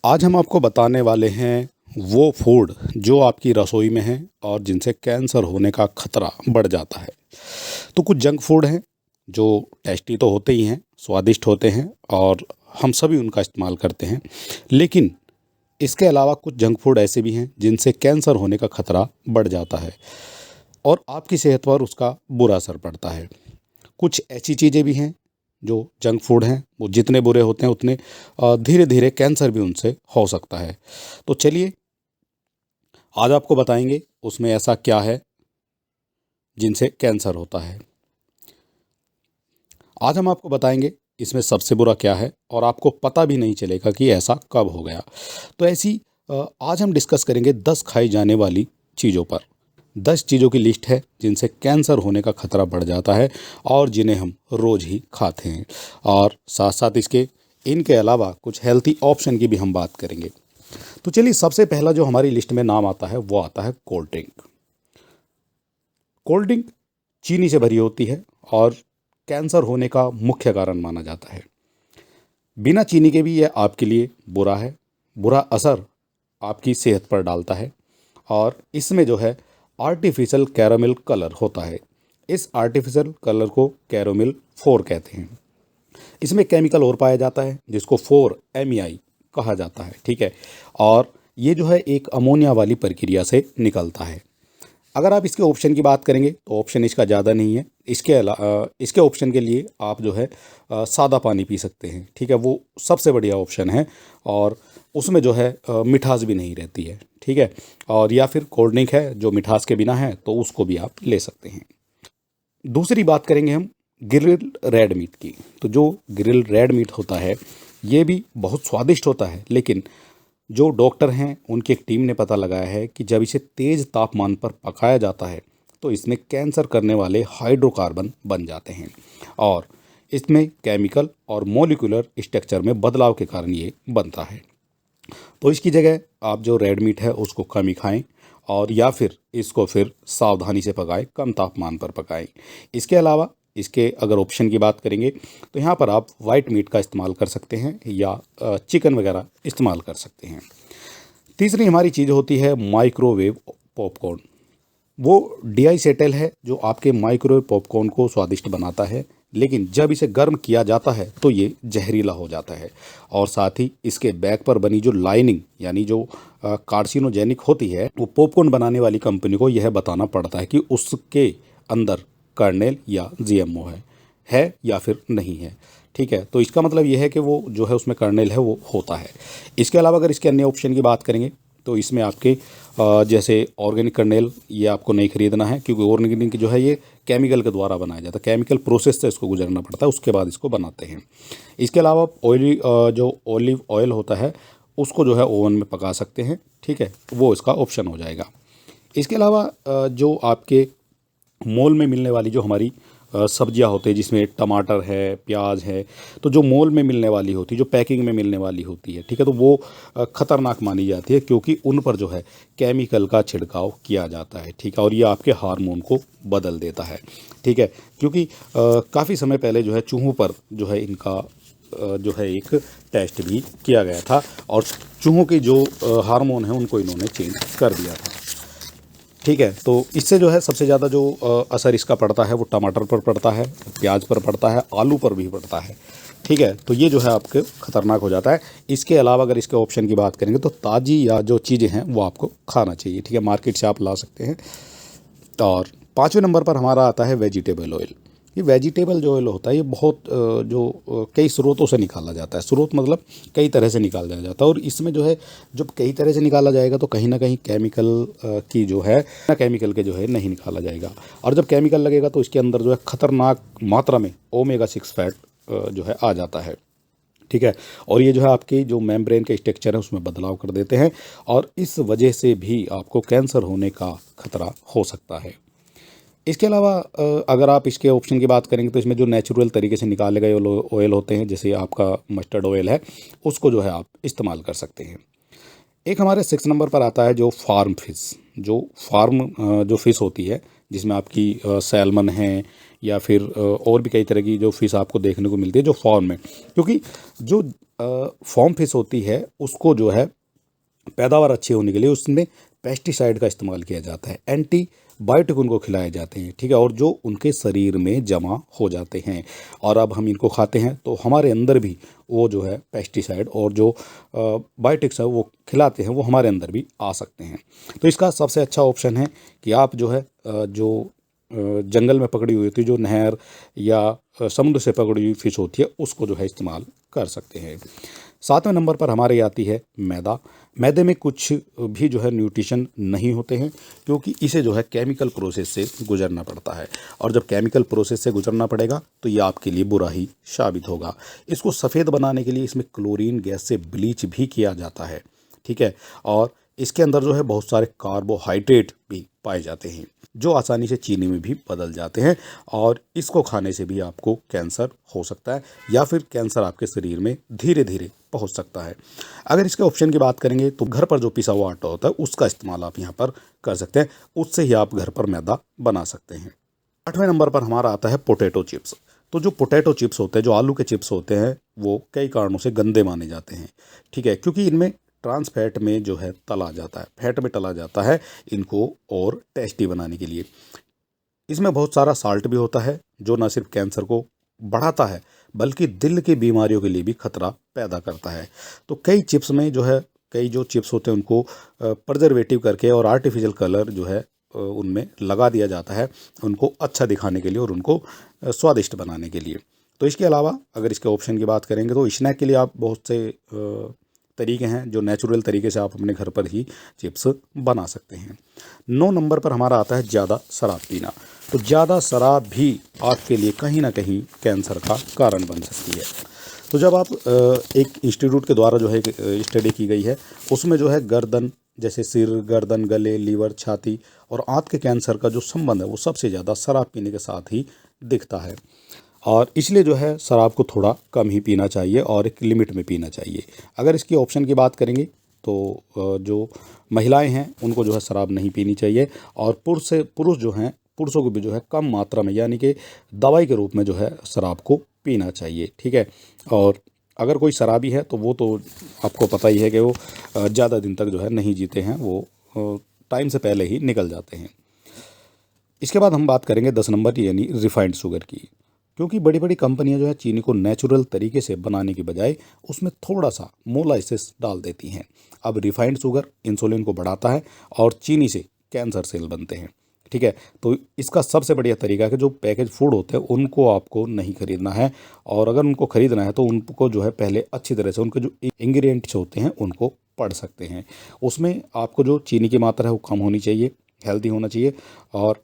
आज हम आपको बताने वाले हैं वो फूड जो आपकी रसोई में हैं और जिनसे कैंसर होने का खतरा बढ़ जाता है। तो कुछ जंक फूड हैं जो टेस्टी तो होते ही हैं, स्वादिष्ट होते हैं और हम सभी उनका इस्तेमाल करते हैं। लेकिन इसके अलावा कुछ जंक फूड ऐसे भी हैं जिनसे कैंसर होने का खतरा बढ़ जाता है और आपकी सेहत पर उसका बुरा असर पड़ता है। कुछ ऐसी चीज़ें भी हैं जो जंक फूड हैं, वो जितने बुरे होते हैं उतने धीरे धीरे कैंसर भी उनसे हो सकता है। तो चलिए आज आपको बताएंगे उसमें ऐसा क्या है जिनसे कैंसर होता है। आज हम आपको बताएंगे इसमें सबसे बुरा क्या है और आपको पता भी नहीं चलेगा कि ऐसा कब हो गया। तो ऐसी आज हम डिस्कस करेंगे 10 खाई जाने वाली चीज़ों पर। 10 चीज़ों की लिस्ट है जिनसे कैंसर होने का खतरा बढ़ जाता है और जिन्हें हम रोज़ ही खाते हैं, और साथ साथ इसके इनके अलावा कुछ हेल्थी ऑप्शन की भी हम बात करेंगे। तो चलिए, सबसे पहला जो हमारी लिस्ट में नाम आता है वो आता है कोल्ड ड्रिंक। कोल्ड ड्रिंक चीनी से भरी होती है और कैंसर होने का मुख्य कारण माना जाता है। बिना चीनी के भी यह आपके लिए बुरा है, बुरा असर आपकी सेहत पर डालता है। और इसमें जो है आर्टिफिशियल कैरामल कलर होता है। इस आर्टिफिशियल कलर को कैरामल 4 कहते हैं। इसमें केमिकल और पाया जाता है जिसको 4-MEI कहा जाता है, ठीक है। और ये जो है एक अमोनिया वाली प्रक्रिया से निकलता है। अगर आप इसके ऑप्शन की बात करेंगे तो ऑप्शन इसका ज़्यादा नहीं है। इसके ऑप्शन के लिए आप जो है सादा पानी पी सकते हैं, ठीक है। वो सबसे बढ़िया ऑप्शन है और उसमें जो है मिठास भी नहीं रहती है, ठीक है। और या फिर कोल्ड ड्रिंक है जो मिठास के बिना है, तो उसको भी आप ले सकते हैं। दूसरी बात करेंगे हम ग्रिल्ड रेड मीट की। तो जो ग्रिल्ड रेड मीट होता है ये भी बहुत स्वादिष्ट होता है, लेकिन जो डॉक्टर हैं उनकी एक टीम ने पता लगाया है कि जब इसे तेज़ तापमान पर पकाया जाता है तो इसमें कैंसर करने वाले हाइड्रोकार्बन बन जाते हैं और इसमें केमिकल और मॉलिक्यूलर स्ट्रक्चर में बदलाव के कारण ये बनता है। तो इसकी जगह आप जो रेड मीट है उसको कम ही खाएं और या फिर इसको फिर सावधानी से पकाएं, कम तापमान पर पकाएं। इसके अलावा इसके अगर ऑप्शन की बात करेंगे तो यहाँ पर आप वाइट मीट का इस्तेमाल कर सकते हैं या चिकन वगैरह इस्तेमाल कर सकते हैं। तीसरी हमारी चीज़ होती है माइक्रोवेव पॉपकॉर्न। वो डीआई सेटल है जो आपके माइक्रोवेव पॉपकॉर्न को स्वादिष्ट बनाता है, लेकिन जब इसे गर्म किया जाता है तो ये जहरीला हो जाता है। और साथ ही इसके बैक पर बनी जो लाइनिंग यानी जो कार्सिनोजेनिक होती है, वो पॉपकॉर्न बनाने वाली कंपनी को यह बताना पड़ता है कि उसके अंदर कर्नेल या जीएमओ है या फिर नहीं है, ठीक है। तो इसका मतलब यह है कि वो जो है उसमें कर्नेल है वो होता है। इसके अलावा अगर इसके अन्य ऑप्शन की बात करेंगे तो इसमें आपके जैसे ऑर्गेनिक कर्नेल ये आपको नहीं खरीदना है, क्योंकि ऑर्गेनिक जो है ये केमिकल के द्वारा बनाया जाता है, केमिकल प्रोसेस से इसको गुजरना पड़ता है, उसके बाद इसको बनाते हैं। इसके अलावा ऑयली जो ऑलिव ऑयल होता है उसको जो है ओवन में पका सकते हैं, ठीक है, वो इसका ऑप्शन हो जाएगा। इसके अलावा जो आपके मॉल में मिलने वाली जो हमारी सब्जियां होती है जिसमें टमाटर है, प्याज है, तो जो मॉल में मिलने वाली होती है, जो पैकिंग में मिलने वाली होती है, ठीक है, तो वो ख़तरनाक मानी जाती है क्योंकि उन पर जो है केमिकल का छिड़काव किया जाता है, ठीक है। और ये आपके हार्मोन को बदल देता है, ठीक है। क्योंकि काफ़ी समय पहले जो है चूहों पर जो है इनका जो है एक टेस्ट भी किया गया था और चूहों के जो हार्मोन है उनको इन्होंने चेंज कर दिया था, ठीक है। तो इससे जो है सबसे ज़्यादा जो असर इसका पड़ता है वो टमाटर पर पड़ता है, प्याज पर पड़ता है, आलू पर भी पड़ता है, ठीक है। तो ये जो है आपके ख़तरनाक हो जाता है। इसके अलावा अगर इसके ऑप्शन की बात करेंगे तो ताज़ी या जो चीज़ें हैं वो आपको खाना चाहिए, ठीक है, मार्केट से आप ला सकते हैं। और 5वें नंबर पर हमारा आता है वेजिटेबल ऑयल। ये वेजिटेबल जो ऑयल होता है ये बहुत कई स्रोतों से निकाला जाता है। स्रोत मतलब कई तरह से निकाला जाता है और इसमें जो है जब कई तरह से निकाला जाएगा तो कहीं ना कहीं केमिकल की जो है ना केमिकल के जो है नहीं निकाला जाएगा। और जब केमिकल लगेगा तो इसके अंदर जो है ख़तरनाक मात्रा में ओमेगा 6 फैट जो है आ जाता है, ठीक है। और ये जो है आपकी जो मेम्ब्रेन के स्ट्रक्चर है उसमें बदलाव कर देते हैं और इस वजह से भी आपको कैंसर होने का खतरा हो सकता है। इसके अलावा अगर आप इसके ऑप्शन की बात करेंगे तो इसमें जो नेचुरल तरीके से निकाले गए ऑयल होते हैं, जैसे आपका मस्टर्ड ऑयल है, उसको जो है आप इस्तेमाल कर सकते हैं। एक हमारे 6 नंबर पर आता है जो फार्म फिश। जो फार्म जो फ़िश होती है जिसमें आपकी सैल्मन है या फिर और भी कई तरह की जो फ़िश आपको देखने को मिलती है जो फार्म में, क्योंकि जो फार्म फिश होती है उसको जो है पैदावार अच्छी होने के लिए उसमें पेस्टिसाइड का इस्तेमाल किया जाता है, एंटीबायोटिक उनको खिलाए जाते हैं, ठीक है, और जो उनके शरीर में जमा हो जाते हैं और अब हम इनको खाते हैं तो हमारे अंदर भी वो जो है पेस्टिसाइड और जो बायोटिक्स है वो खिलाते हैं वो हमारे अंदर भी आ सकते हैं। तो इसका सबसे अच्छा ऑप्शन है कि आप जो है जंगल में पकड़ी हुई होती है, जो नहर या समुद्र से पकड़ी हुई फिश होती है, उसको जो है इस्तेमाल कर सकते हैं। 7वें नंबर पर हमारे आती है मैदा। मैदे में कुछ भी जो है न्यूट्रिशन नहीं होते हैं, क्योंकि इसे जो है केमिकल प्रोसेस से गुजरना पड़ता है, और जब केमिकल प्रोसेस से गुजरना पड़ेगा तो ये आपके लिए बुरा ही साबित होगा। इसको सफ़ेद बनाने के लिए इसमें क्लोरीन गैस से ब्लीच भी किया जाता है, ठीक है, और इसके अंदर जो है बहुत सारे कार्बोहाइड्रेट भी पाए जाते हैं जो आसानी से चीनी में भी बदल जाते हैं, और इसको खाने से भी आपको कैंसर हो सकता है या फिर कैंसर आपके शरीर में धीरे धीरे पहुंच सकता है। अगर इसके ऑप्शन की बात करेंगे तो घर पर जो पिसा हुआ आटा होता है उसका इस्तेमाल आप यहाँ पर कर सकते हैं, उससे ही आप घर पर मैदा बना सकते हैं। 8वें नंबर पर हमारा आता है पोटैटो चिप्स। तो जो पोटैटो चिप्स होते हैं, जो आलू के चिप्स होते हैं, वो कई कारणों से गंदे माने जाते हैं, ठीक है, क्योंकि इनमें ट्रांस फैट में जो है तला जाता है, फैट में तला जाता है इनको और टेस्टी बनाने के लिए। इसमें बहुत सारा साल्ट भी होता है जो न सिर्फ कैंसर को बढ़ाता है बल्कि दिल की बीमारियों के लिए भी खतरा पैदा करता है। तो कई चिप्स में जो है, कई जो चिप्स होते हैं उनको प्रिजर्वेटिव करके और आर्टिफिशियल कलर जो है उनमें लगा दिया जाता है उनको अच्छा दिखाने के लिए और उनको स्वादिष्ट बनाने के लिए। तो इसके अलावा अगर इसके ऑप्शन की बात करेंगे तो स्नैक के लिए आप बहुत से तरीके हैं जो नेचुरल तरीके से आप अपने घर पर ही चिप्स बना सकते हैं। 9 नंबर पर हमारा आता है ज़्यादा शराब पीना। तो ज़्यादा शराब भी आपके लिए कहीं ना कहीं कैंसर का कारण बन सकती है। तो जब आप एक इंस्टीट्यूट के द्वारा जो है एक स्टडी की गई है उसमें जो है गर्दन, जैसे सिर, गर्दन, गले, लीवर, छाती और आंत के कैंसर का जो संबंध है वो सबसे ज़्यादा शराब पीने के साथ ही दिखता है, और इसलिए जो है शराब को थोड़ा कम ही पीना चाहिए और एक लिमिट में पीना चाहिए। अगर इसकी ऑप्शन की बात करेंगे तो जो महिलाएं हैं उनको जो है शराब नहीं पीनी चाहिए, और पुरुष जो हैं, पुरुषों को भी जो है कम मात्रा में यानी कि दवाई के रूप में जो है शराब को पीना चाहिए, ठीक है। और अगर कोई शराबी है तो वो तो आपको पता ही है कि वो ज़्यादा दिन तक जो है नहीं जीते हैं, वो टाइम से पहले ही निकल जाते हैं। इसके बाद हम बात करेंगे 10 नंबर यानी रिफाइंड शुगर की, क्योंकि बड़ी बड़ी कंपनियां जो है चीनी को नेचुरल तरीके से बनाने की बजाय उसमें थोड़ा सा मोलाइसिस डाल देती हैं। अब रिफाइंड शुगर इंसुलिन को बढ़ाता है और चीनी से कैंसर सेल बनते हैं, ठीक है। तो इसका सबसे बढ़िया तरीका है कि जो पैकेज फूड होते हैं उनको आपको नहीं खरीदना है, और अगर उनको खरीदना है तो उनको जो है पहले अच्छी तरह से उनके जो इंग्रेडिएंट्स होते हैं उनको पढ़ सकते हैं। उसमें आपको जो चीनी की मात्रा है वो कम होनी चाहिए, हेल्दी होना चाहिए, और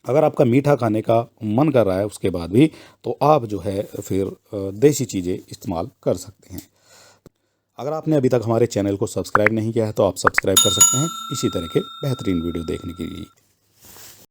अगर आपका मीठा खाने का मन कर रहा है उसके बाद भी तो आप जो है फिर देसी चीज़ें इस्तेमाल कर सकते हैं। अगर आपने अभी तक हमारे चैनल को सब्सक्राइब नहीं किया है तो आप सब्सक्राइब कर सकते हैं इसी तरह के बेहतरीन वीडियो देखने के लिए।